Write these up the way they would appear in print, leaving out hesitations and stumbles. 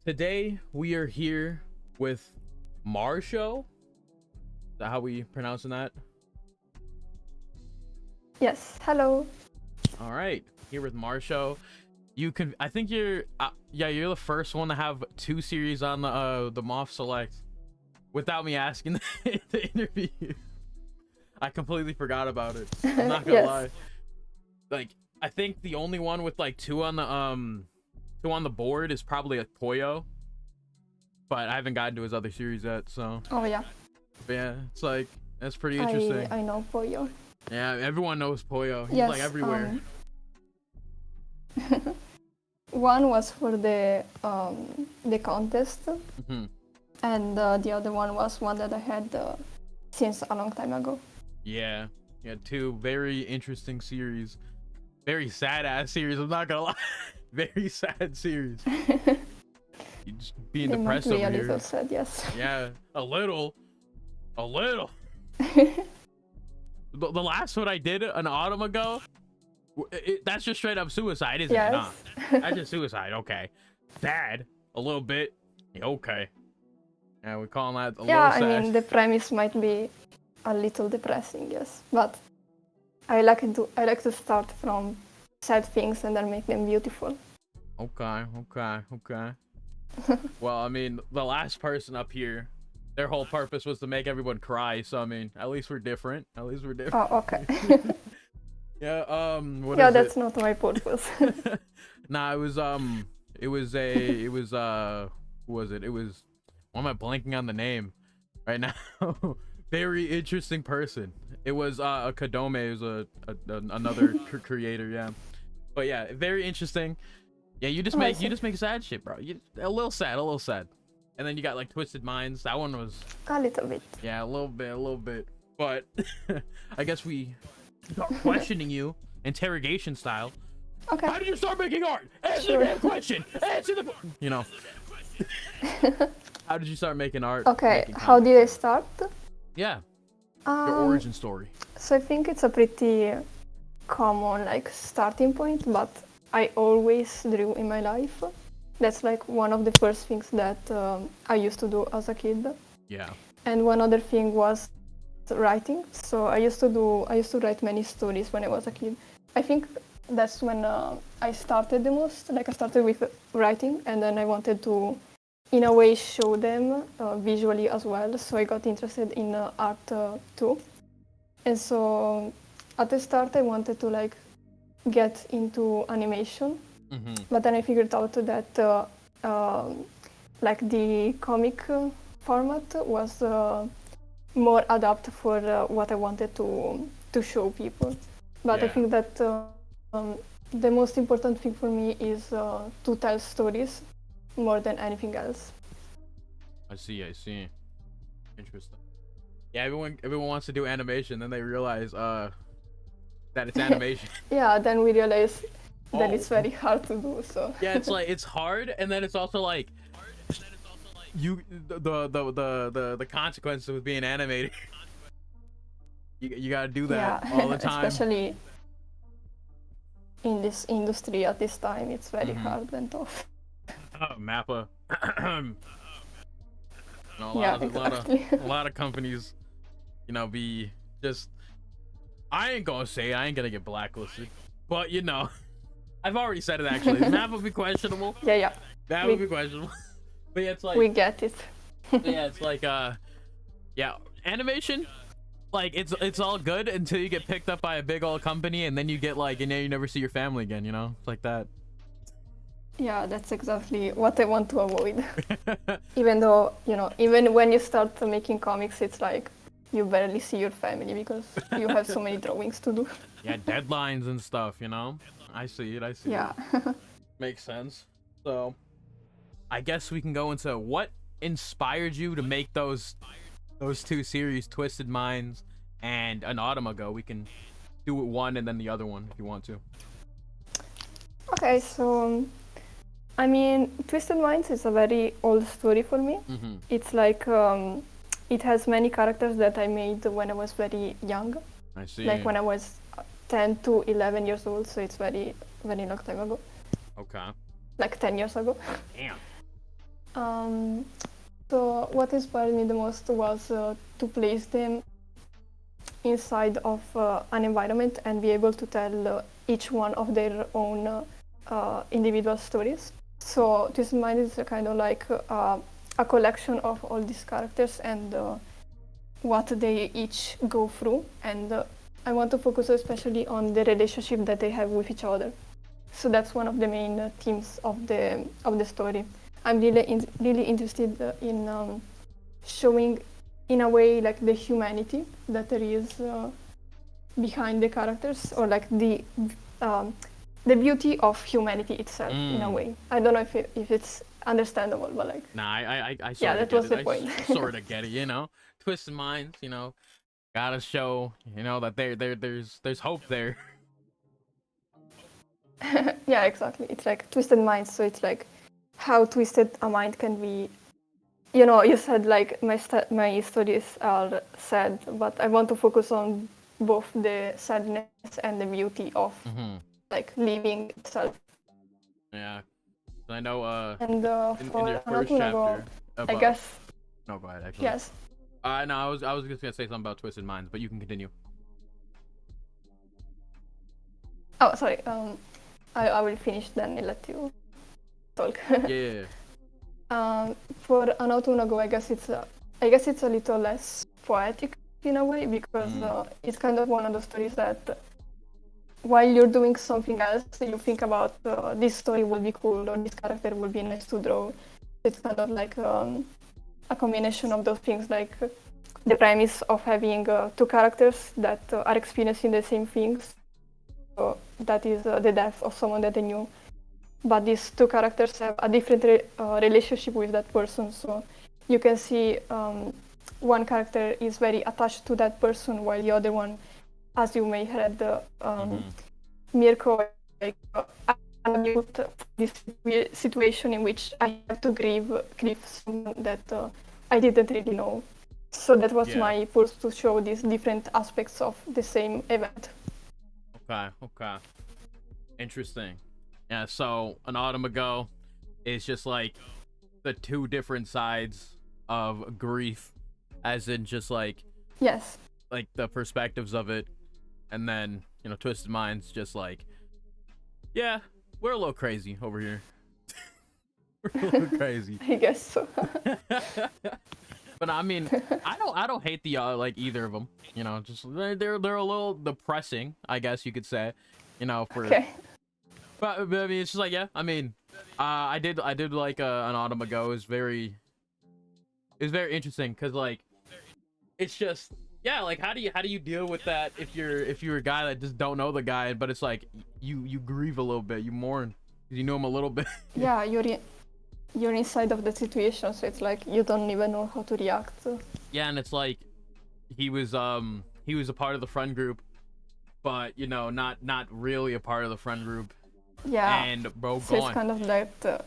Today we are here with MARShow. Is that how we pronouncing that? Yes, hello. All right, here with MARShow. I think you're you're the first one to have two series on the MOFS Select without me asking the interview. I completely forgot about it. I'm not gonna Yes. lie. Like, I think the only one with like two on the board is probably a Poyo, but I haven't gotten to his other series yet. So Oh yeah, but yeah, it's like that's pretty interesting. I know Poyo. Yeah, everyone knows Poyo. He's Yes, like everywhere. One was for the contest, Hmm. and the other one was one that I had since a long time ago. Yeah, yeah, two very interesting series. Very sad ass series. I'm not gonna lie. Very sad series. You just being They might depressed be over a here. little sad, yes. Yeah, a little. The last one I did an autumn ago, that's just straight up suicide, isn't it? Nah, Yes. that's just suicide. Okay, sad a little bit. Yeah, okay. Yeah, we call that a Yeah, little I sad. mean the premise might be a little depressing, yes, but I like to start from sad things and then make them beautiful. Okay. Well, I mean, the last person up here, their whole purpose was to make everyone cry. So I mean, at least we're different. At least we're different. Oh, okay. Yeah. What Yeah, is that's it? not my purpose. Nah, who was it? It was, why am I blanking on the name right now? Very interesting person. It was a Kadome, who's another creator, yeah. But yeah, very interesting. Yeah, you just Oh, I make see. sad shit, bro. A little sad. And then you got like Twisted Minds. That one was, A little bit. yeah, a little bit. But I guess we start questioning you, interrogation style. Okay. How did you start making art? Answer Sure. the damn question. Answer the. You know. How did you start making art? Okay, making how comics? did I start? Yeah, your origin story. So I think it's a pretty common like starting point, but I always drew in my life. That's like one of the first things that I used to do as a kid. Yeah. And one other thing was writing. So I used to write many stories when I was a kid. I think that's when I started the most. Like I started with writing, and then I wanted to, in a way, show them visually as well. So I got interested in art too. And so at the start, I wanted to like get into animation, but then I figured out that like the comic format was more adapt for what I wanted to show people. But I Yeah. think that the most important thing for me is to tell stories more than anything else. I see. Interesting. Yeah, everyone wants to do animation, then they realize that it's animation. Yeah, then we realize that Oh. it's very hard to do. So Yeah, it's like it's hard, and then it's also like the consequences with being animated. You gotta do that yeah, all the time. especially in this industry at this time, it's very hard and tough. Mappa. You know, Yeah, exactly. a lot of companies, you know, be just. I ain't gonna say it, I ain't gonna get blacklisted, but you know, I've already said it actually. Map would be questionable. Yeah, That We- would be questionable. But yeah, it's like we get it. yeah, it's like yeah, animation. Like it's all good until you get picked up by a big old company, and then you get like, and then you never see your family again. You know, it's like that. Yeah, that's exactly what I want to avoid. Even though, even when you start making comics, it's like you barely see your family because you have so many drawings to do. Yeah, deadlines and stuff. You know, I see it. Yeah. Makes sense. So, I guess we can go into what inspired you to make those two series, Twisted Minds and An Autumn Ago. We can do it one and then the other one if you want to. Okay, so I mean, Twisted Minds is a very old story for me. It's like it has many characters that I made when I was very young, I see. like when I was 10 to 11 years old. So it's very, very long time ago, Okay. like 10 years ago. Damn. Um, so what inspired me the most was to place them inside of an environment and be able to tell each one of their own individual stories. So Twisted Mind is a kind of like a collection of all these characters and what they each go through. And I want to focus especially on the relationship that they have with each other. So that's one of the main themes of the story. I'm really interested in showing, in a way, like the humanity that there is behind the characters, or like the beauty of humanity itself in a way. I don't know if it's understandable, but like. Nah, I sort Yeah, of that get was it. the I point. sort of get it, you know. Twisted minds, you know, gotta show, you know, that there's hope there. Yeah, exactly. It's like twisted minds, so it's like how twisted a mind can be. You know, you said like my stories are sad, but I want to focus on both the sadness and the beauty of like living itself. Yeah, I know. And In your for first Anatunago, chapter I about. guess No, go ahead. Actually. yes. No, I was just gonna say something about Twisted Minds, but you can continue. Oh, sorry. I will finish then and let you talk. Yeah. For Anatunago, I guess it's a little less poetic in a way, because it's kind of one of those stories that while you're doing something else, you think about this story will be cool or this character will be nice to draw. It's kind of like a combination of those things, like the premise of having two characters that are experiencing the same things. So that is the death of someone that they knew. But these two characters have a different relationship with that person. So you can see one character is very attached to that person, while the other one, as you may have read, Mirko, like, I'm put this situation in which I have to grieve someone that I didn't really know. So that was my purpose, to show these different aspects of the same event. Okay. Interesting. Yeah, so an autumn ago is just like the two different sides of grief, as in just like Yes. like the perspectives of it, and then, you know, Twisted Minds just like, yeah, we're a little crazy over here. We're a little crazy. I guess so. But I mean, I don't hate the like either of them. You know, just they're a little depressing, I guess you could say. You know, for. Okay. But I mean, it's just like, yeah. I mean, I did like an autumn ago. It was very interesting, because like it's just, yeah, like how do you deal with that if you're a guy that just don't know the guy, but it's like you grieve a little bit, you mourn because you know him a little bit. Yeah, you're inside of the situation, so it's like you don't even know how to react. Yeah, and it's like he was a part of the friend group, but you know, not really a part of the friend group. Yeah. And bro, so gone. It's kind of that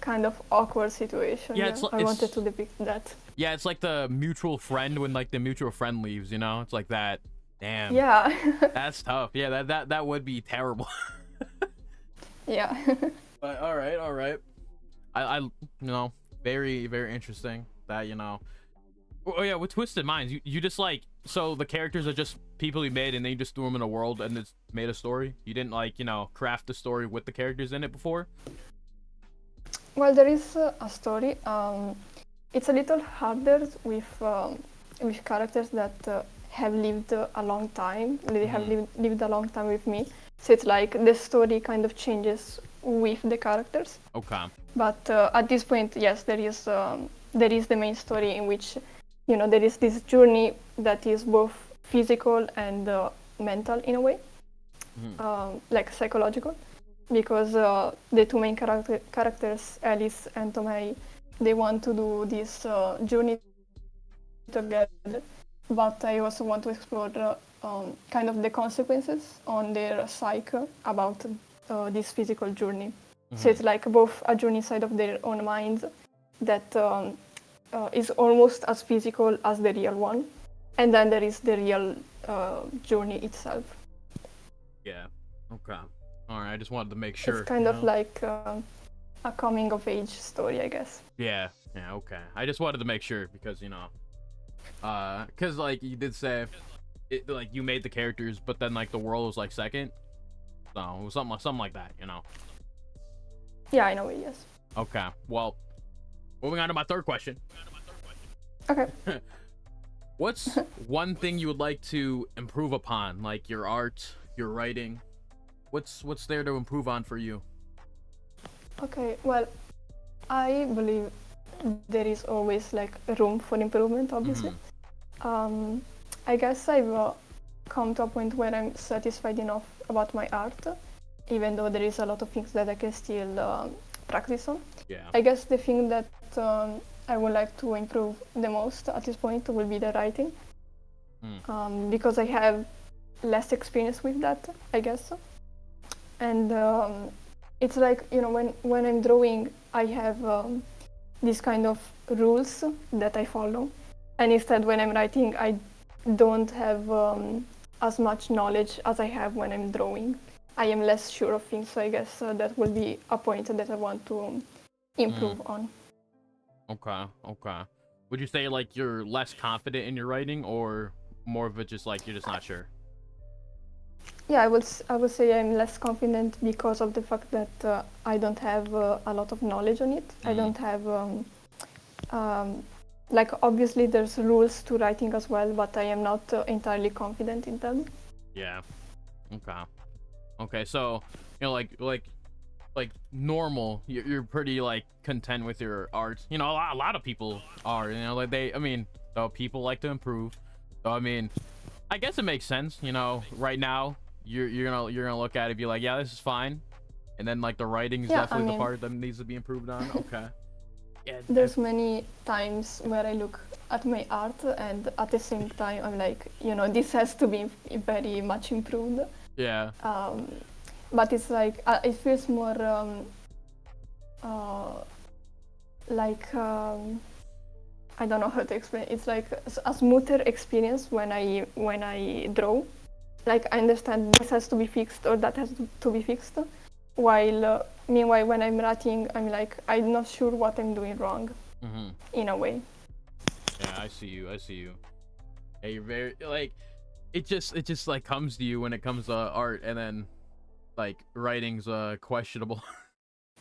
kind of awkward situation. Yeah, I wanted to depict that. Yeah, it's like the mutual friend when like the mutual friend leaves, you know? It's like that. Damn. Yeah. That's tough. Yeah, that would be terrible. Yeah. But all right. I you know, very interesting that, you know. Oh yeah, with Twisted Minds, you just like, so the characters are just people you made and then you just threw them in a world and it's made a story. You didn't like, you know, craft the story with the characters in it before? Well, there is a story. It's a little harder with characters that have lived a long time. They have lived a long time with me. So it's like the story kind of changes with the characters. Okay. But at this point, yes, there is the main story in which, you know, there is this journey that is both physical and mental in a way, like psychological, because the two main characters, Alice and Tomei, they want to do this journey together, but I also want to explore kind of the consequences on their psyche about this physical journey. So it's like both a journey side of their own minds that is almost as physical as the real one, and then there is the real journey itself. Yeah. Okay. All right. I just wanted to make sure. It's kind of like a coming of age story, I guess. Yeah, yeah, okay. I just wanted to make sure because because like you did say, like you made the characters, but then like the world was like second, so it was something like that, Yeah, I know it. Yes. Okay, well, moving on to my third question. Okay. What's one thing you would like to improve upon, like your art, your writing? What's there to improve on for you? Okay. Well, I believe there is always like room for improvement, obviously. I guess I've come to a point where I'm satisfied enough about my art, even though there is a lot of things that I can still practice on. Yeah. I guess the thing that I would like to improve the most at this point will be the writing, because I have less experience with that, I guess. And it's like, when I'm drawing, I have these kind of rules that I follow. And instead, when I'm writing, I don't have as much knowledge as I have when I'm drawing. I am less sure of things, so I guess that will be a point that I want to improve on. Okay. Would you say like you're less confident in your writing, or more of it just like you're just not sure? Yeah, I would say I'm less confident because of the fact that I don't have a lot of knowledge on it. I don't have like, obviously there's rules to writing as well, but I am not entirely confident in them. Yeah. Okay, so like normal, you're pretty like content with your art. A lot of people are, like though people like to improve. So I guess it makes sense. Right now you're gonna look at it and be like, yeah, this is fine, and then like the writing is definitely the part that needs to be improved on. Okay. Yeah, there's many times where I look at my art and at the same time I'm like, this has to be very much improved. Yeah. But it's like it feels more like I don't know how to explain. It's like a smoother experience when I draw. Like, I understand this has to be fixed or that has to be fixed. While meanwhile, when I'm writing, I'm like, I'm not sure what I'm doing wrong. In a way. Yeah, I see you. Yeah, you're very like, it just like comes to you when it comes to art, and then like writing's questionable.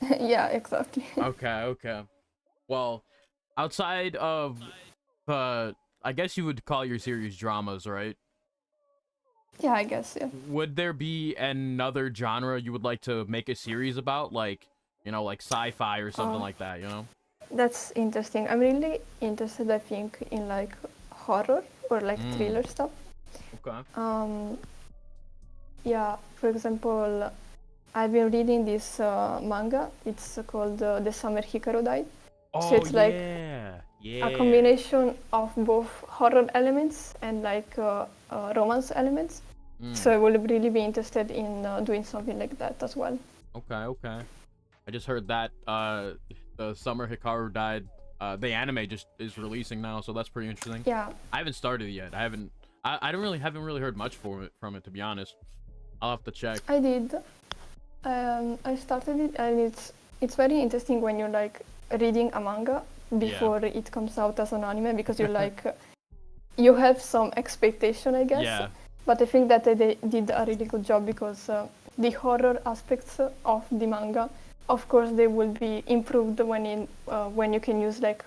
Yeah, exactly. Okay. Well, outside of I guess you would call your series dramas, right? Yeah, I guess, yeah. Would there be another genre you would like to make a series about, like like sci-fi or something like that? That's interesting. I'm really interested, I think, in like horror or like thriller stuff. Okay. Yeah, for example, I've been reading this manga. It's called The Summer Hikaru Died. Oh, so it's like yeah. a combination of both horror elements and like romance elements. So I would really be interested in doing something like that as well. Okay. I just heard that the Summer Hikaru Died, the anime just is releasing now, so that's pretty interesting. Yeah. I haven't started it yet. I haven't really heard much from it, to be honest. I'll have to check. I did. I started it, and it's very interesting when you're like reading a manga before it comes out as an anime, because you're like you have some expectation, I guess. Yeah. But I think that they did a really good job, because the horror aspects of the manga, of course, they will be improved when you can use like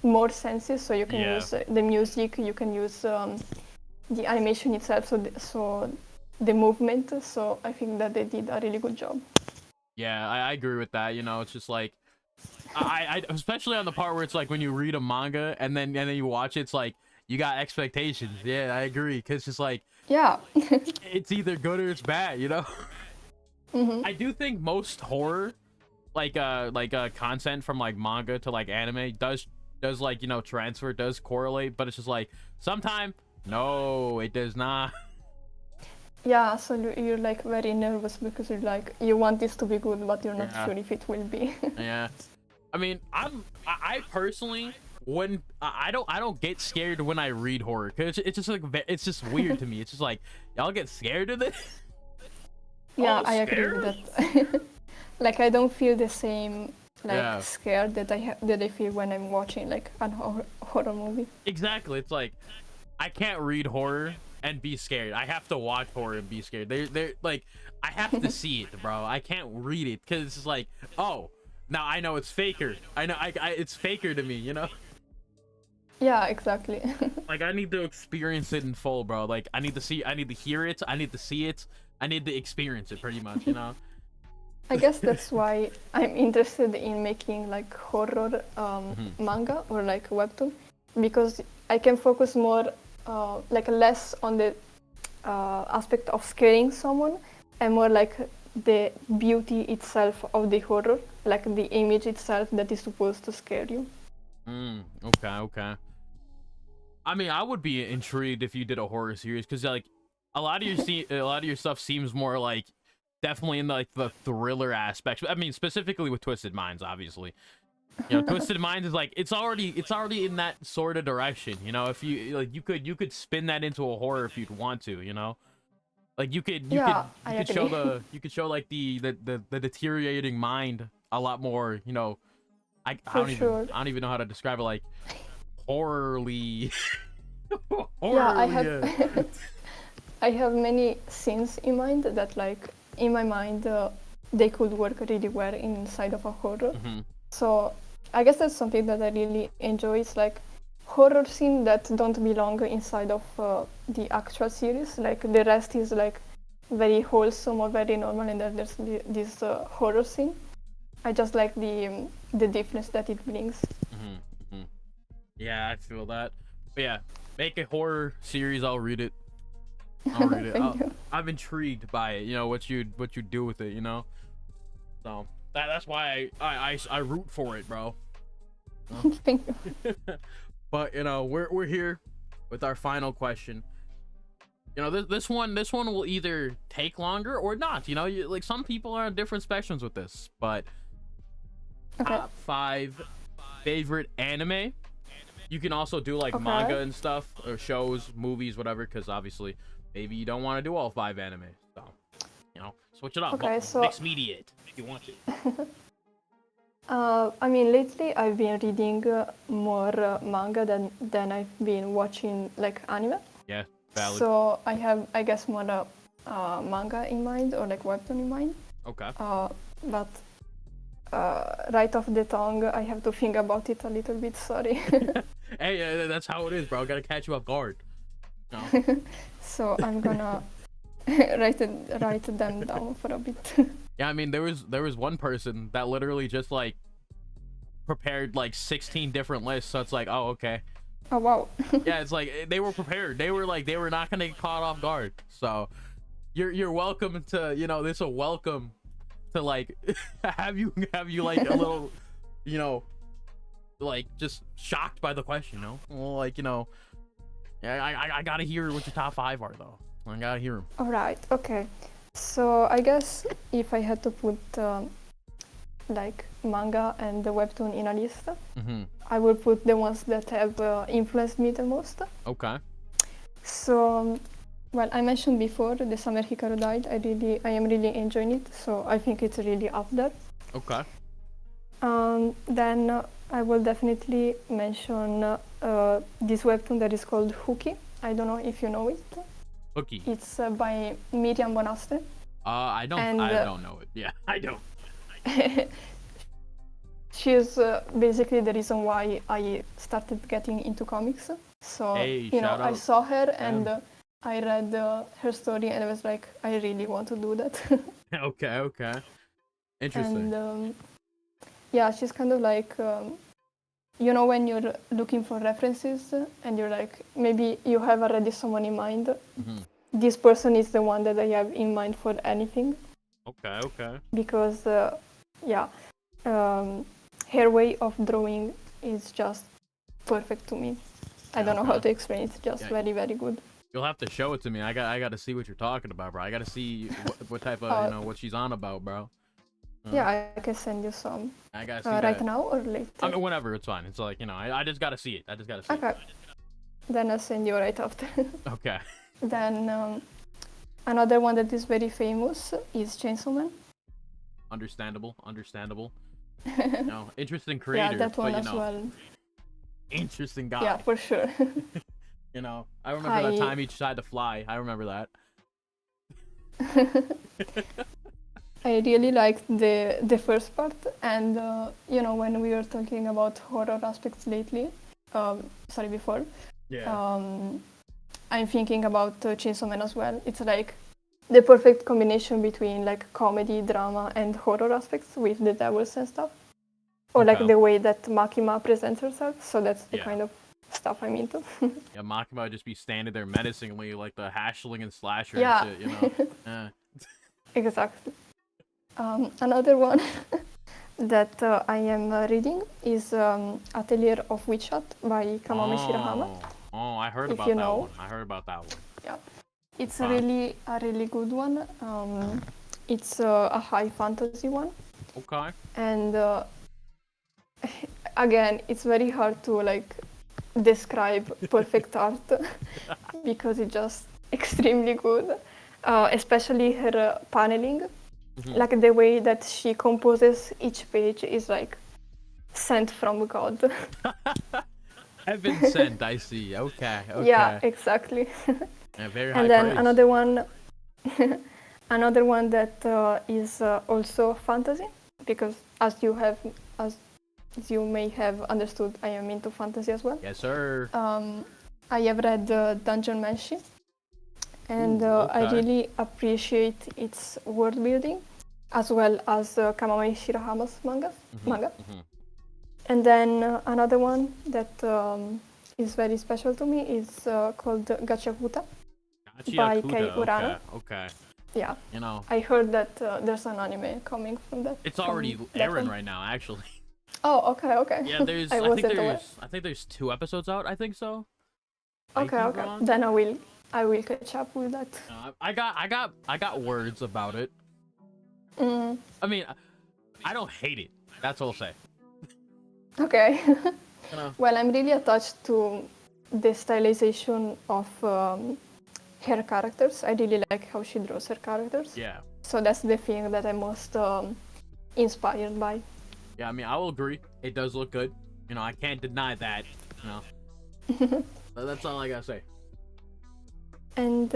more senses. So you can use the music, you can use the animation itself, so the movement. So I think that they did a really good job. Yeah, I agree with that. It's just like I especially on the part where it's like when you read a manga and then you watch it, it's like you got expectations. Yeah, I agree, because it's like it's either good or it's bad. I do think most horror like content from like manga to like anime does like transfer, does correlate, but it's just like sometimes no, it does not. Yeah, so you're like very nervous because you're like, you want this to be good, but you're not sure if it will be. Yeah, I personally wouldn't. I don't get scared when I read horror, because it's just like it's just weird to me. It's just like, y'all get scared of this. Yeah, I agree with that. like I don't feel the same like Yeah. scared that I feel when I'm watching like a horror movie. Exactly. It's like I can't read horror and be scared. I have to watch horror and be scared. They're like I have to see it, bro. I can't read it because it's like, oh, now I know it's faker. I know it's faker to me, you know? Yeah, exactly. Like I need to experience it in full, bro. Like I need to see, I need to hear it, I need to see it, I need to experience it pretty much, you know? I guess that's why I'm interested in making like horror manga or like webtoon, because I can focus more, like less on the aspect of scaring someone, and more like the beauty itself of the horror, like the image itself that is supposed to scare you. Okay, okay. I mean, I would be intrigued if you did a horror series because like a lot of your stuff seems more like definitely in like the thriller aspect. I mean, specifically with Twisted Minds, obviously. You know, Twisted Minds is like it's already in that sort of direction. You know, if you like, you could spin that into a horror if you'd want to. You know, like you could you could show like the deteriorating mind a lot more. You know, I don't even know how to describe it, like horrorly. Yeah, I have Yeah. I have many scenes in mind that like in my mind they could work really well inside of a horror. So I guess that's something that I really enjoy. It's like horror scenes that don't belong inside of the actual series. Like the rest is like very wholesome or very normal, and then there's this horror scene. I just like the difference that it brings. Yeah, I feel that. But yeah, make a horror series. I'll read it. I'll read it. I'm intrigued by it. You know what you do with it. You know, so that's why I root for it, bro. Thank you. But you know, we're here with our final question. You know, this one will either take longer or not. You know, like some people are on different spectrums with this. But top 5 favorite anime. You can also do like manga and stuff, or shows, movies, whatever. Because obviously, maybe you don't want to do all 5 anime. So, you know, switch it up. Okay, so mix media it if you want to. I mean, lately I've been reading more manga than I've been watching like anime. Yeah, valid. So I have, I guess, more manga in mind or like webtoon in mind. Okay. But right off the tongue, I have to think about it a little bit. Sorry. Hey, that's how it is, bro. Gotta catch you off guard. No. So I'm gonna write them down for a bit. Yeah, I mean, there was one person that literally just like prepared like 16 different lists. So it's like, oh, okay. Oh wow. Yeah, it's like they were prepared. They were not gonna get caught off guard. So you're welcome to, you know, this a welcome to like have you like a little, you know, like just shocked by the question, you know? Well, like, you know, yeah, I gotta hear what your top 5 are though. I gotta hear them. All right. Okay. So I guess if I had to put like manga and the webtoon in a list, I would put the ones that have influenced me the most. Okay. So, well, I mentioned before the Summer Hikaru died. I am really enjoying it. So I think it's really up there. Okay. Then I will definitely mention this webtoon that is called Hooky. I don't know if you know it. Hooky. It's by Miriam Bonaste. I don't know it. Yeah, I don't. She is basically the reason why I started getting into comics. So, hey, you know, I saw her and I read her story and I was like, I really want to do that. Okay. Interesting. And yeah, she's kind of like, you know, when you're looking for references and you're like, maybe you have already someone in mind. This person is the one that I have in mind for anything. Okay. Because, her way of drawing is just perfect to me. I don't know how to explain it. It's just very, very good. You'll have to show it to me. I got to see what you're talking about, bro. I got to see what type of, you know, what she's on about, bro. Yeah, I can send you some. I gotta see right that. now or later? I mean, whenever, it's fine. It's like, you know, I just gotta see it. Okay. Then I'll send you right after. Okay. Then another one that is very famous is Chainsaw Man. Understandable. You know, interesting creator, Yeah, that one but as well. interesting guy. Yeah, for sure. You know, I remember that time he tried to fly. I remember that. I really liked the first part, and you know, when we were talking about horror aspects lately, sorry, before, Yeah. I'm thinking about Chainsaw Man as well. It's like the perfect combination between like comedy, drama, and horror aspects with the devils and stuff, or like the way that Makima presents herself. So that's the kind of stuff I'm into. Yeah, Makima would just be standing there menacingly, like the hashling and slasher Yeah. and shit, you know? Yeah. Exactly. Another one that I am reading is Atelier of Witch Hat by Kamami Shirahama. Oh, I heard about that one. I heard about that one. Yeah, it's a really good one. It's a high fantasy one. Okay. And again, it's very hard to like describe perfect art because it's just extremely good. Especially her paneling. Like the way that she composes each page is like sent from God. Heaven sent, I see. Okay. Yeah, exactly. Yeah, very high And then praise. another one, another one that is also fantasy, because as you may have understood, I am into fantasy as well. Yes, sir. I have read Dungeon Meshi, and I really appreciate its world building, as well as Kamame Shirahama's manga. And then another one that is very special to me is called Gachakuta by Kei Urano. Okay. Yeah. You know, I heard that there's an anime coming from that. it's already airing right now, actually. Oh, okay. Yeah, there's. I think there's 2 episodes out. I think so. Okay. Then I will catch up with that. I got words about it. I mean, I don't hate it. That's all I'll say. Okay. Well, I'm really attached to the stylization of her characters. I really like how she draws her characters. Yeah. So that's the thing that I'm most inspired by. Yeah, I mean, I will agree. It does look good. You know, I can't deny that. You know. That's all I gotta say. And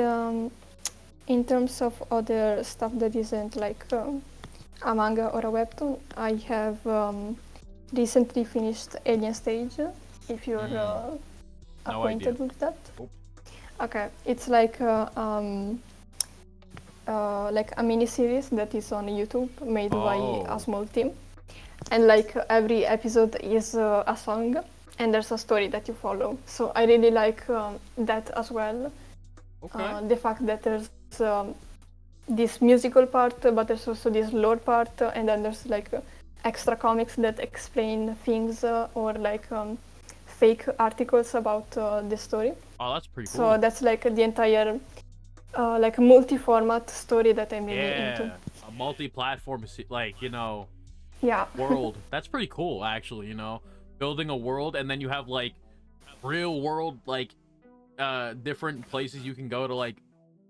in terms of other stuff that isn't like a manga or a webtoon, I have recently finished Alien Stage, if you're acquainted with that. Nope. Okay, it's like a mini series that is on YouTube made by a small team, and like every episode is a song, and there's a story that you follow. So I really like that as well. The fact that there's this musical part, but there's also this lore part, and then there's like extra comics that explain things or like fake articles about the story. Oh, that's pretty cool. So that's like the entire like multi-format story that I'm really into. A multi-platform, like, you know, yeah, world. That's pretty cool, actually. You know, building a world, and then you have like real world, like different places you can go to like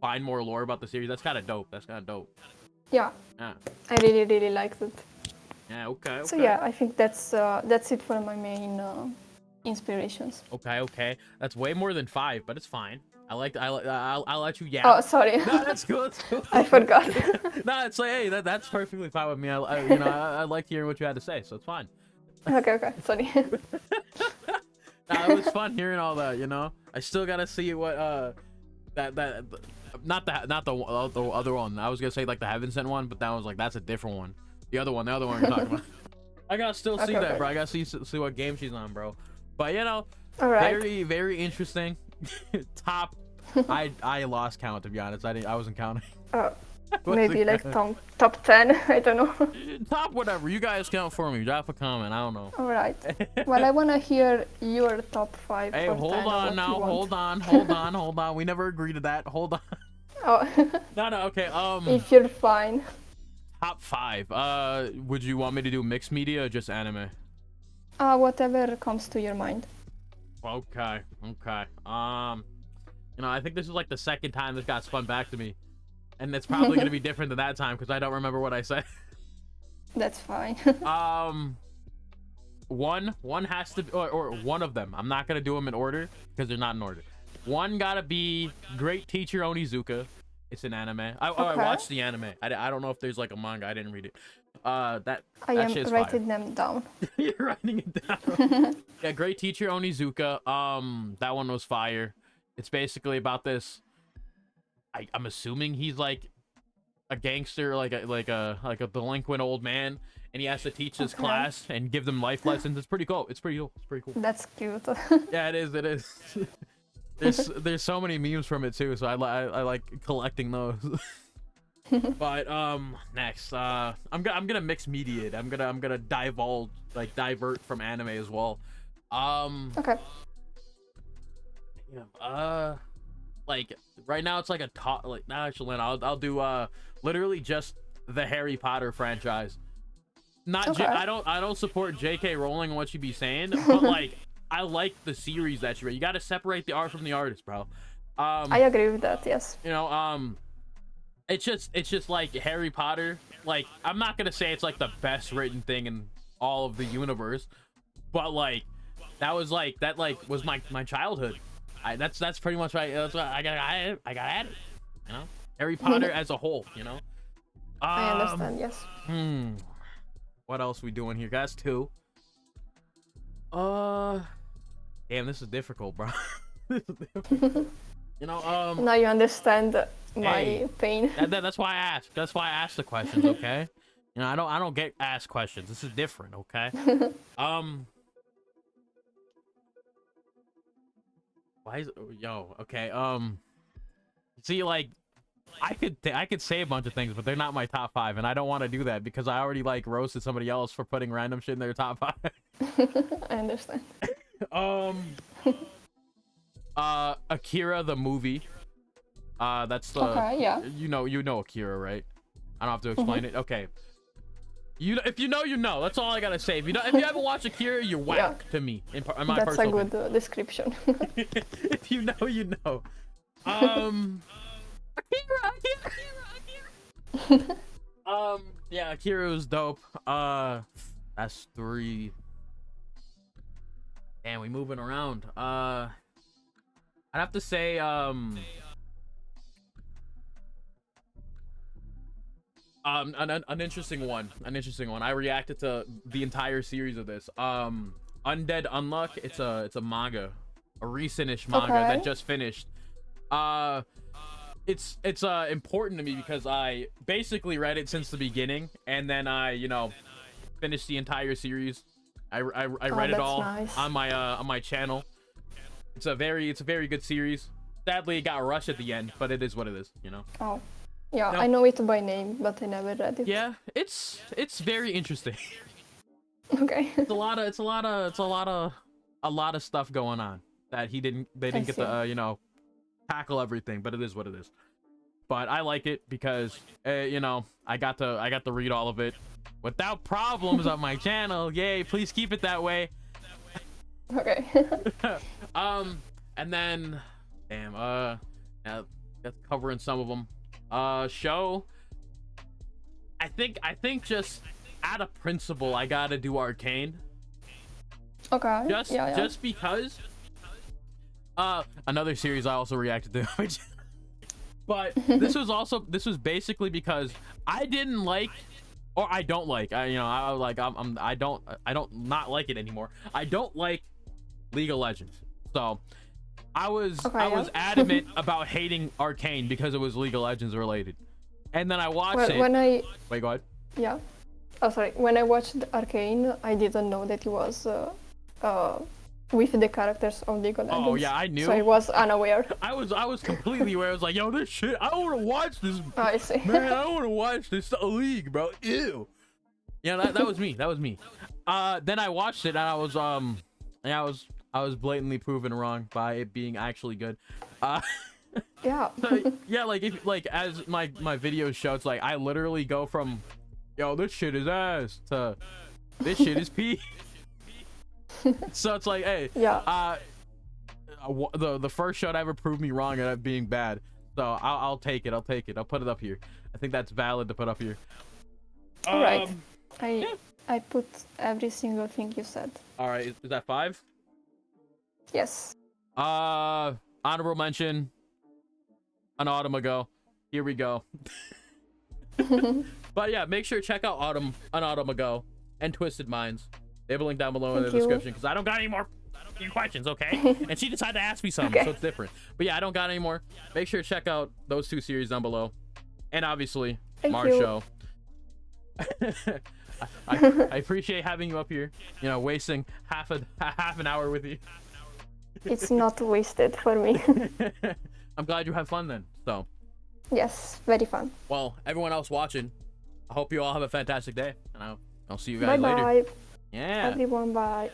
find more lore about the series. That's kind of dope. Yeah. I really liked it. Yeah. Okay. So yeah, I think that's it for my main inspirations. Okay. That's way more than 5, but it's fine. I'll let you yap. Oh, sorry. No, that's cool. I forgot. No, it's like, hey, that's perfectly fine with me. I liked hearing what you had to say, so it's fine. Okay. Sorry. It was fun hearing all that. You know, I still gotta see what not the other one. I was gonna say like the Heaven Sent one, but that was like that's a different one. The other one you're talking about. I gotta still see that, bro. I gotta see what game she's on, bro. But you know, very, very interesting. Top. I lost count, to be honest. I wasn't counting. Maybe like top 10. I don't know. Top whatever. You guys count for me. Drop a comment. I don't know. All right. Well, I wanna hear your top 5. Hey, hold on now. Hold on. We never agreed to that. Hold on. Oh. No. Okay. If you're fine. Top 5. Would you want me to do mixed media or just anime? Whatever comes to your mind. Okay. You know, I think this is like the second time this got spun back to me, and it's probably gonna be different than that time because I don't remember what I said. That's fine. One has to be, or one of them. I'm not gonna do them in order because they're not in order. One gotta be Great Teacher Onizuka. It's an anime. I watched the anime. I don't know if there's like a manga. I didn't read it. That am writing them down. You're writing it down. Yeah, Great Teacher Onizuka. That one was fire. It's basically about this. I'm assuming he's like a gangster, like a delinquent old man, and he has to teach his class and give them life lessons. It's pretty cool. It's pretty cool. That's cute. Yeah, it is. There's so many memes from it too, so I like collecting those. But next, I'm gonna mix media it. I'm gonna divert from anime as well. Okay. Yeah. Like right now it's like a top. Like actually, I'll do literally just the Harry Potter franchise. Not I don't support J.K. Rowling and what she be saying, but like I like the series that she read. You got to separate the art from the artist, bro. I agree with that. Yes. You know, it's just like Harry Potter. Like I'm not gonna say it's like the best written thing in all of the universe, but like that was my childhood. That's pretty much right. That's what I got at it. You know, Harry Potter as a whole. You know. I understand. Yes. What else we doing here, guys? Two. Damn, this is difficult, bro. This is difficult. You know, now you understand my pain. That's why I asked. That's why I asked the questions, okay? You know, I don't get asked questions. This is different, okay? Why is okay? See, like, I could say a bunch of things, but they're not my top 5, and I don't want to do that because I already like roasted somebody else for putting random shit in their top 5. I understand. Akira the movie. That's the you know Akira, right? I don't have to explain it. Okay. If you know, you know. That's all I gotta say. If you haven't watched Akira, you're whack to me. In my That's a good description. If you know, you know. Akira. Yeah, Akira was dope. That's 3. Damn, we moving around. I'd have to say, an interesting one. I reacted to the entire series of this. Undead Unluck. It's a manga, a recent-ish manga that just finished. It's important to me because I basically read it since the beginning, and then I finished the entire series. I read it all on my channel. It's a very good series. Sadly, it got rushed at the end, but it is what it is, you know. Oh, yeah, I know it by name, but I never read it. Yeah, it's very interesting. Okay. It's a lot of stuff going on that they didn't get to tackle everything, but it is what it is. But I like it because I got to read all of it without problems on my channel. Yay, please keep it that way. Okay. And then yeah, that's covering some of them. Show, I think just out of principle I gotta do Arcane. Okay. Just because another series I also reacted to. But this was basically because I didn't like, or I don't like, I don't not like it anymore. I don't like League of Legends. So I was adamant about hating Arcane because it was League of Legends related. And then I watched it. Wait, go ahead. Yeah. Oh, sorry. When I watched Arcane, I didn't know that it was with the characters of League of Legends. Oh yeah, I knew. So I was unaware. I was completely aware. I was like, yo, this shit, I don't want to watch this. I see. Man, I don't want to watch this League, bro. Ew. Yeah, that was me. That was me. Then I watched it and I was blatantly proven wrong by it being actually good. Yeah. So, yeah, like as my videos show, it's like I literally go from, yo, this shit is ass to this shit is pee. So it's like, hey, yeah. The first show that ever proved me wrong at it being bad. So I'll take it. I'll put it up here. I think that's valid to put up here. All right. I put every single thing you said. All right, is that 5? Yes. Honorable mention. An autumn ago. Here we go. But yeah, make sure to check out An Autumn Ago and Twisted Minds. They have a link down below in the description because I don't got any more questions, okay? And she decided to ask me something, so it's different. But yeah, I don't got any more. Make sure to check out those 2 series down below. And obviously, MARShow. I appreciate having you up here, you know, wasting half an hour with you. It's not wasted for me. I'm glad you had fun then. So yes, very fun. well, everyone else watching, I hope you all have a fantastic day, and I'll see you guys Bye later. bye. Yeah. Everyone, bye.